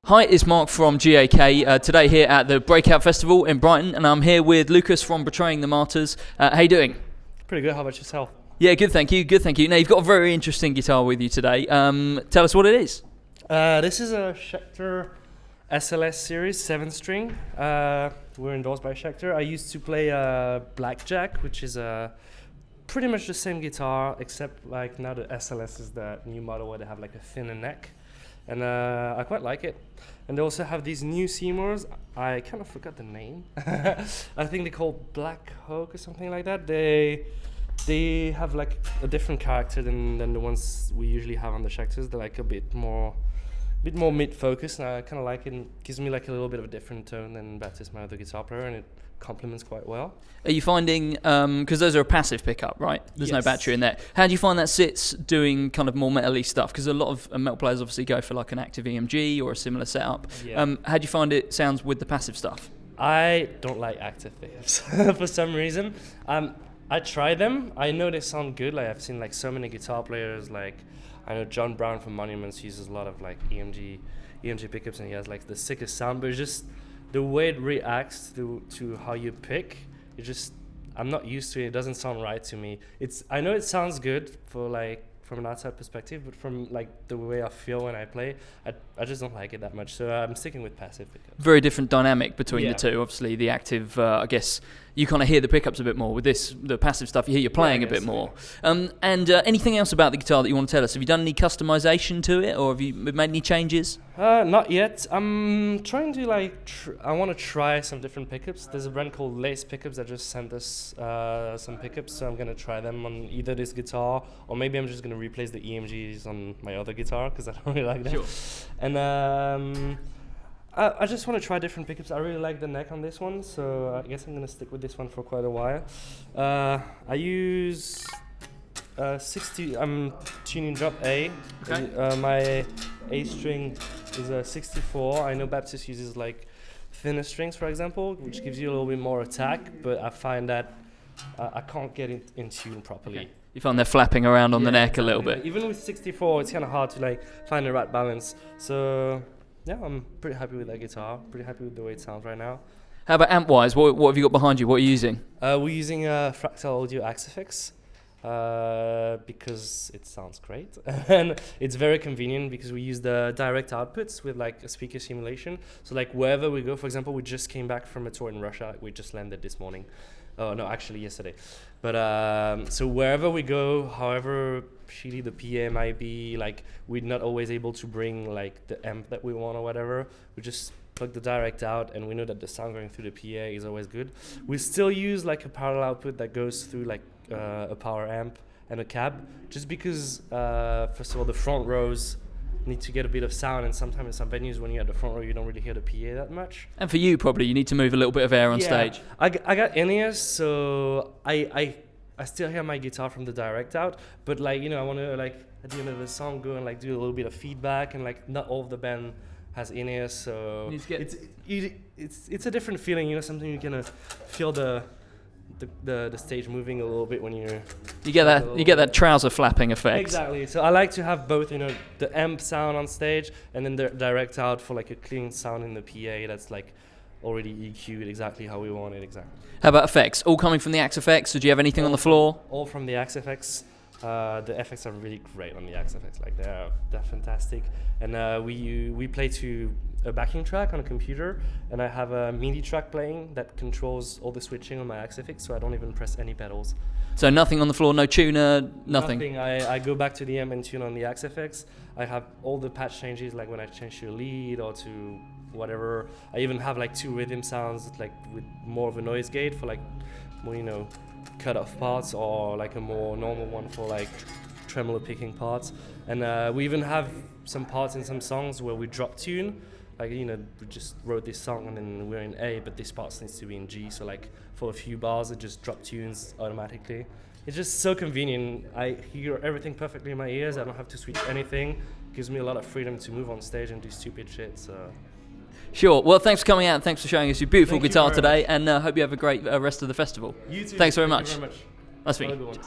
Hi, it's Mark from GAK, today here at the Breakout Festival in Brighton, and I'm here with Lucas from Betraying the Martyrs. How you doing? Pretty good. How about yourself? Yeah, good, thank you. Good, thank you. Now, you've got a very interesting guitar with you today. Tell us what it is. This is a Schecter SLS series 7-string. We're endorsed by Schecter. I used to play Blackjack, which is pretty much the same guitar, except like now the SLS is the new model where they have like a thinner neck. And I quite like it. And they also have these new Seymours. I kind of forgot the name. I think they're called Black Hawk or something like that. They have like a different character than the ones we usually have on the Schecters. They're like a bit more mid-focused, and I kind of like it. It gives me like a little bit of a different tone than Baptiste, my other guitar player, and it complements quite well. Are you finding, because those are a passive pickup, right? There's no battery in there. How do you find that sits doing kind of more metal-y stuff? Because a lot of metal players obviously go for like an active EMG or a similar setup. Yeah. How do you find it sounds with the passive stuff? I don't like active pickups for some reason. I try them. I know they sound good. Like I've seen like so many guitar players. Like I know John Brown from Monuments uses a lot of like EMG pickups, and he has like the sickest sound. But it's just the way it reacts to how you pick. It just I'm not used to it. It doesn't sound right to me. I know it sounds good for like from an outside perspective, but from like the way I feel when I play, I just don't like it that much. So I'm sticking with passive pickups. Very different dynamic between the two. Obviously, the active, I guess you kind of hear the pickups a bit more. With this, the passive stuff, you hear you're playing a bit more. And anything else about the guitar that you want to tell us? Have you done any customization to it, or have you made any changes? Not yet. I'm trying to I want to try some different pickups. There's a brand called Lace Pickups that just sent us some pickups, so I'm gonna try them on either this guitar, or maybe I'm just gonna replace the EMGs on my other guitar because I don't really like them. Sure. And I just want to try different pickups. I really like the neck on this one, so I guess I'm gonna stick with this one for quite a while. I use 60. I'm tuning drop A. Okay. My A string is a 64. I know Baptiste uses like thinner strings, for example, which gives you a little bit more attack, but I find that I can't get in tune properly. Okay. You find they're flapping around on the neck a little bit. Even with 64, it's kind of hard to like find the right balance. So yeah, I'm pretty happy with that guitar. Pretty happy with the way it sounds right now. How about amp-wise? What have you got behind you? What are you using? We're using Fractal Audio Axifix because it sounds great. And it's very convenient because we use the direct outputs with like a speaker simulation. So like wherever we go, for example, we just came back from a tour in Russia. We just landed this morning. Oh, no, actually yesterday. But so wherever we go, however shitty the PA might be, like we're not always able to bring like the amp that we want or whatever. We just plug the direct out, and we know that the sound going through the PA is always good. We still use like a parallel output that goes through like a power amp and a cab, just because first of all the front rows need to get a bit of sound, and sometimes in some venues when you're at the front row you don't really hear the PA that much. And for you probably you need to move a little bit of air on stage. I got in-ears, so I still hear my guitar from the direct out, but like I want to like at the end of the song go and like do a little bit of feedback, and like not all of the band has in-ears, so it's a different feeling, something you can feel the stage moving a little bit when you get that trouser flapping effect. Exactly. So I like to have both, the amp sound on stage and then the direct out for like a clean sound in the PA that's like already EQ'd exactly how we want it exactly. How about effects? All coming from the Axifix, or do you have anything on the floor? All from the Axifix. The effects are really great on the Axifix. Like they're fantastic. And we play to a backing track on a computer, and I have a MIDI track playing that controls all the switching on my Axifix, so I don't even press any pedals. So nothing on the floor, no tuner, nothing? I go back to the amp and tune on the Axifix. I have all the patch changes, like when I change to a lead or to whatever. I even have like 2 rhythm sounds, like with more of a noise gate for like more, cut off parts, or like a more normal one for like tremolo picking parts. And we even have some parts in some songs where we drop tune. Like, we just wrote this song and then we're in A, but this part needs to be in G. So like for a few bars, it just drop tunes automatically. It's just so convenient. I hear everything perfectly in my ears. I don't have to switch anything. It gives me a lot of freedom to move on stage and do stupid shit. So. Sure. Well, thanks for coming out and thanks for showing us your beautiful guitar today. And hope you have a great rest of the festival. You too. Thanks very much. Thank you very much. Nice to meet you.